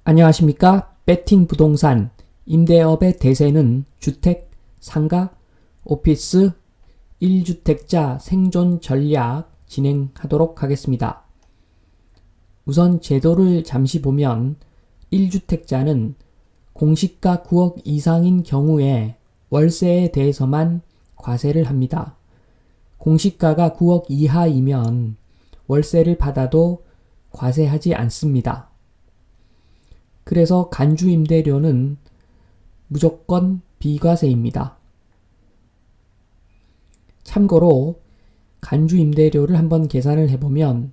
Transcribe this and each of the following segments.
안녕하십니까? 배팅 부동산 임대업의 대세는 주택, 상가, 오피스, 1주택자 생존 전략 진행하도록 하겠습니다. 우선 제도를 잠시 보면 1주택자는 공시가 9억 이상인 경우에 월세에 대해서만 과세를 합니다. 공시가가 9억 이하이면 월세를 받아도 과세하지 않습니다. 그래서 간주임대료는 무조건 비과세입니다. 참고로 간주임대료를 한번 계산을 해보면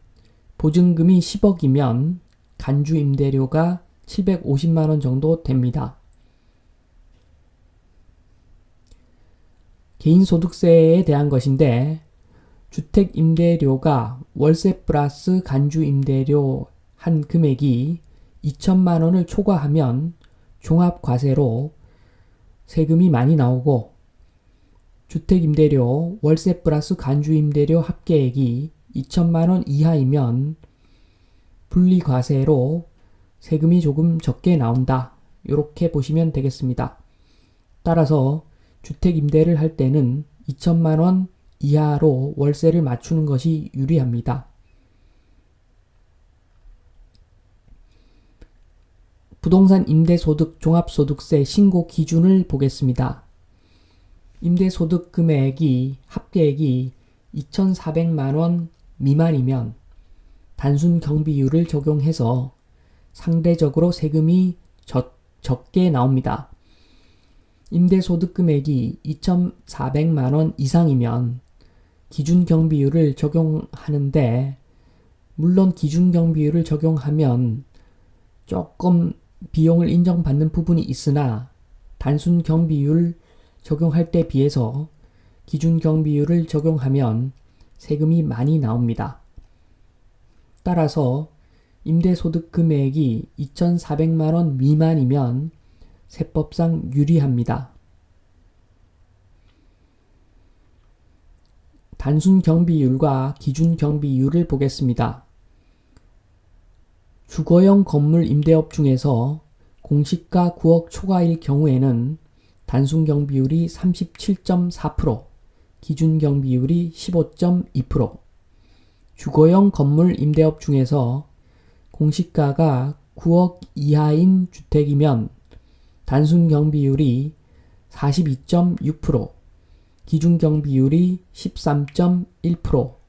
보증금이 10억이면 간주임대료가 750만원 정도 됩니다. 개인소득세에 대한 것인데 주택임대료가 월세 플러스 간주임대료 한 금액이 2천만원을 초과하면 종합과세로 세금이 많이 나오고 주택임대료, 월세 플러스 간주임대료 합계액이 2천만원 이하이면 분리과세로 세금이 조금 적게 나온다. 이렇게 보시면 되겠습니다. 따라서 주택임대를 할 때는 2천만원 이하로 월세를 맞추는 것이 유리합니다. 부동산 임대소득 종합소득세 신고 기준을 보겠습니다. 임대소득 금액이 합계액이 2,400만원 미만이면 단순 경비율을 적용해서 상대적으로 세금이 적게 나옵니다. 임대소득 금액이 2,400만원 이상이면 기준 경비율을 적용하는데 물론 기준 경비율을 적용하면 조금 비용을 인정받는 부분이 있으나 단순 경비율 적용할 때 비해서 기준 경비율을 적용하면 세금이 많이 나옵니다. 따라서 임대소득 금액이 2,400만원 미만이면 세법상 유리합니다. 단순 경비율과 기준 경비율을 보겠습니다. 주거용 건물 임대업 중에서 공시가 9억 초과일 경우에는 단순 경비율이 37.4%, 기준 경비율이 15.2%, 주거용 건물 임대업 중에서 공시가가 9억 이하인 주택이면 단순 경비율이 42.6%, 기준 경비율이 13.1%,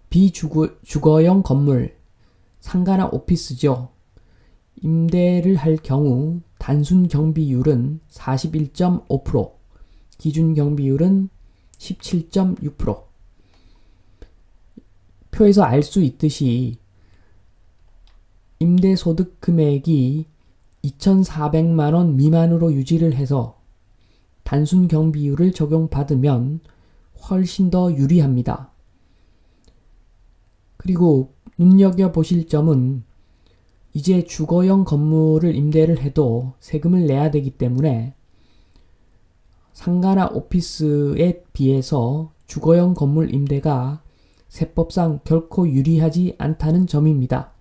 비주거용 건물, 상가나 오피스죠. 임대를 할 경우 단순 경비율은 41.5%, 기준 경비율은 17.6%. 표에서 알 수 있듯이 임대소득 금액이 2,400만원 미만으로 유지를 해서 단순 경비율을 적용받으면 훨씬 더 유리합니다. 그리고 눈여겨보실 점은 이제 주거용 건물을 임대를 해도 세금을 내야 되기 때문에 상가나 오피스에 비해서 주거용 건물 임대가 세법상 결코 유리하지 않다는 점입니다.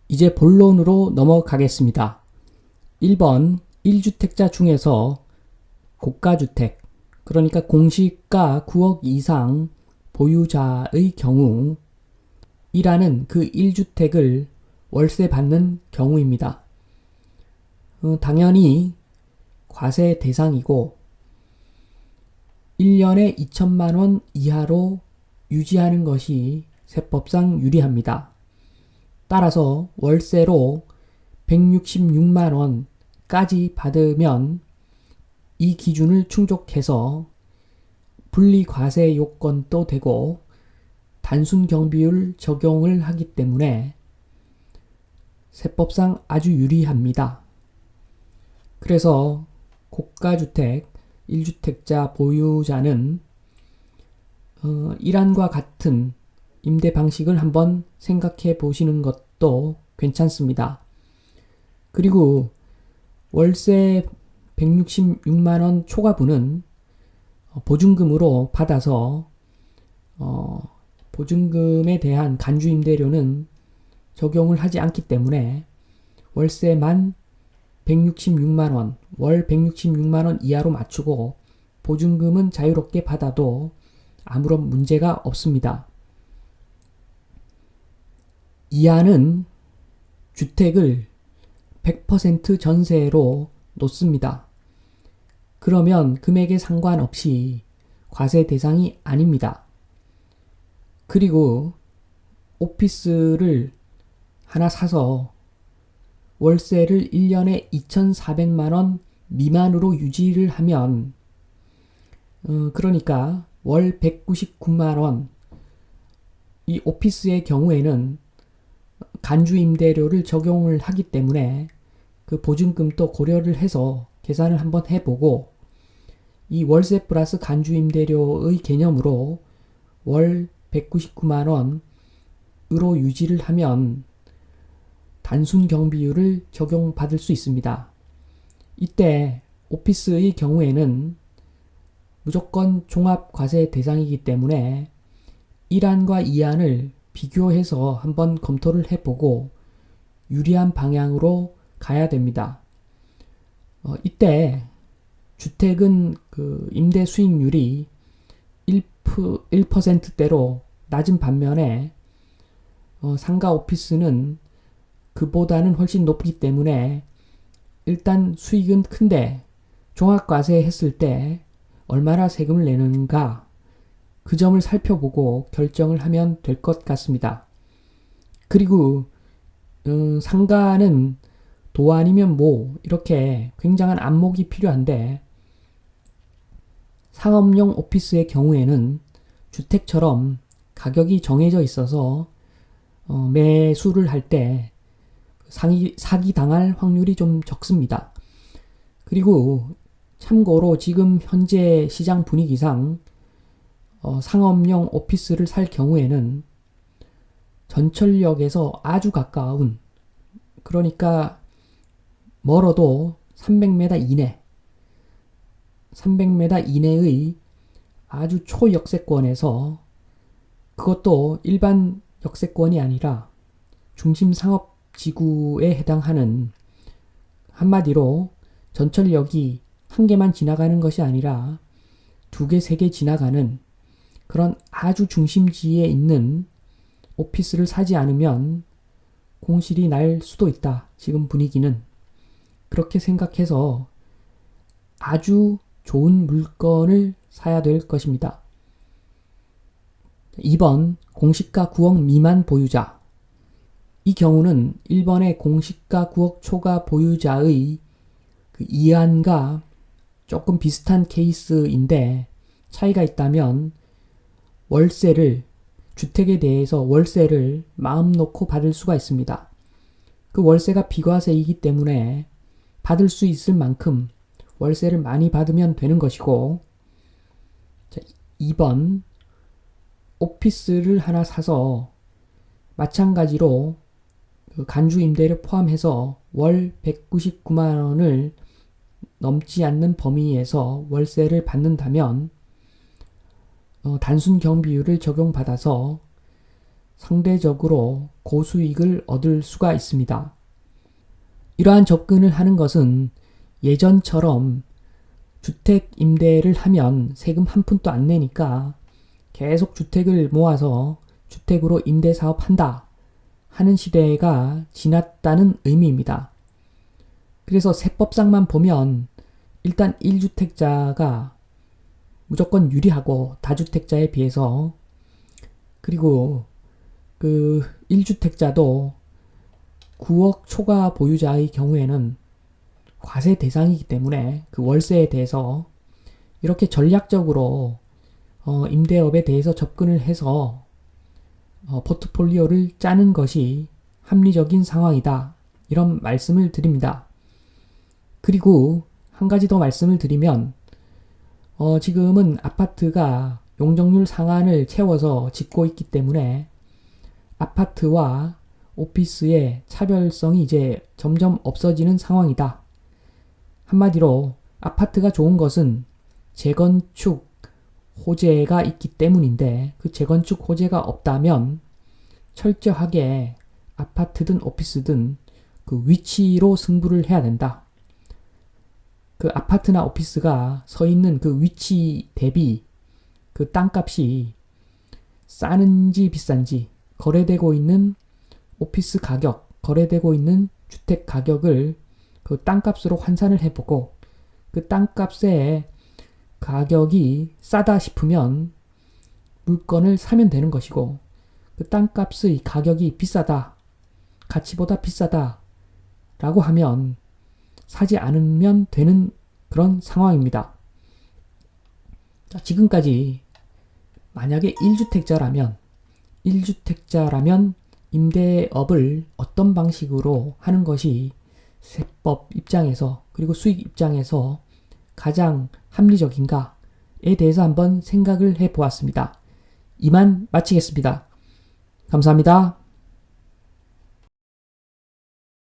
이제 본론으로 넘어가겠습니다. 1번 1주택자 중에서 고가주택, 그러니까 공시가 9억 이상 보유자의 경우 이라는 그 1주택을 월세 받는 경우입니다. 당연히 과세 대상이고 1년에 2천만원 이하로 유지하는 것이 세법상 유리합니다. 따라서 월세로 166만원까지 받으면 이 기준을 충족해서 분리과세 요건도 되고 단순 경비율 적용을 하기 때문에 세법상 아주 유리합니다. 그래서 고가주택 1주택자 보유자는 이란과 같은 임대 방식을 한번 생각해 보시는 것도 괜찮습니다. 그리고 월세 166만원 초과분은 보증금으로 받아서 보증금에 대한 간주임대료는 적용을 하지 않기 때문에 월세만 166만원, 월 166만원 이하로 맞추고 보증금은 자유롭게 받아도 아무런 문제가 없습니다. 이하는 주택을 100% 전세로 놓습니다. 그러면 금액에 상관없이 과세 대상이 아닙니다. 그리고 오피스를 하나 사서 월세를 1년에 2,400만원 미만으로 유지를 하면 그러니까 월 199만원, 이 오피스의 경우에는 간주 임대료를 적용을 하기 때문에 그 보증금도 고려를 해서 계산을 한번 해보고 이 월세 플러스 간주 임대료의 개념으로 월 199만원으로 유지를 하면 단순 경비율을 적용받을 수 있습니다. 이때 오피스의 경우에는 무조건 종합과세 대상이기 때문에 1안과 2안을 비교해서 한번 검토를 해보고 유리한 방향으로 가야 됩니다. 이때 주택은 그 임대 수익률이 1%대로 낮은 반면에 상가 오피스는 그보다는 훨씬 높기 때문에 일단 수익은 큰데 종합과세 했을 때 얼마나 세금을 내는가 그 점을 살펴보고 결정을 하면 될 것 같습니다. 그리고 상가는 도 아니면 모 이렇게 굉장한 안목이 필요한데 상업용 오피스의 경우에는 주택처럼 가격이 정해져 있어서 매수를 할 때 사기 당할 확률이 좀 적습니다. 그리고 참고로 지금 현재 시장 분위기상 상업용 오피스를 살 경우에는 전철역에서 아주 가까운, 그러니까 멀어도 300m 이내, 300m 이내의 아주 초역세권에서, 그것도 일반 역세권이 아니라 중심 상업지구에 해당하는, 한마디로 전철역이 한 개만 지나가는 것이 아니라 두 개, 세 개 지나가는 그런 아주 중심지에 있는 오피스를 사지 않으면 공실이 날 수도 있다. 지금 분위기는. 그렇게 생각해서 아주 좋은 물건을 사야 될 것입니다. 2번, 공시가 9억 미만 보유자. 이 경우는 1번의 공시가 9억 초과 보유자의 그 이안과 조금 비슷한 케이스인데 차이가 있다면 월세를, 주택에 대해서 월세를 마음 놓고 받을 수가 있습니다. 그 월세가 비과세이기 때문에 받을 수 있을 만큼 월세를 많이 받으면 되는 것이고, 자, 2번, 오피스를 하나 사서 마찬가지로 그 간주 임대료 포함해서 월 199만원을 넘지 않는 범위에서 월세를 받는다면 단순 경비율을 적용받아서 상대적으로 고수익을 얻을 수가 있습니다. 이러한 접근을 하는 것은 예전처럼 주택 임대를 하면 세금 한 푼도 안 내니까 계속 주택을 모아서 주택으로 임대 사업한다 하는 시대가 지났다는 의미입니다. 그래서 세법상만 보면 일단 1주택자가 무조건 유리하고 다주택자에 비해서, 그리고 그 1주택자도 9억 초과 보유자의 경우에는 과세 대상이기 때문에 그 월세에 대해서 이렇게 전략적으로 임대업에 대해서 접근을 해서 포트폴리오를 짜는 것이 합리적인 상황이다. 이런 말씀을 드립니다. 그리고 한 가지 더 말씀을 드리면 지금은 아파트가 용적률 상한을 채워서 짓고 있기 때문에 아파트와 오피스의 차별성이 이제 점점 없어지는 상황이다. 한마디로 아파트가 좋은 것은 재건축 호재가 있기 때문인데 그 재건축 호재가 없다면 철저하게 아파트든 오피스든 그 위치로 승부를 해야 된다. 그 아파트나 오피스가 서 있는 그 위치 대비 그 땅값이 싸는지 비싼지, 거래되고 있는 오피스 가격, 거래되고 있는 주택 가격을 그 땅값으로 환산을 해보고, 그 땅값의 가격이 싸다 싶으면 물건을 사면 되는 것이고, 그 땅값의 가격이 비싸다, 가치보다 비싸다 라고 하면 사지 않으면 되는 그런 상황입니다. 자, 지금까지 만약에 1주택자라면 임대업을 어떤 방식으로 하는 것이 세법 입장에서 그리고 수익 입장에서 가장 합리적인가에 대해서 한번 생각을 해 보았습니다. 이만 마치겠습니다. 감사합니다.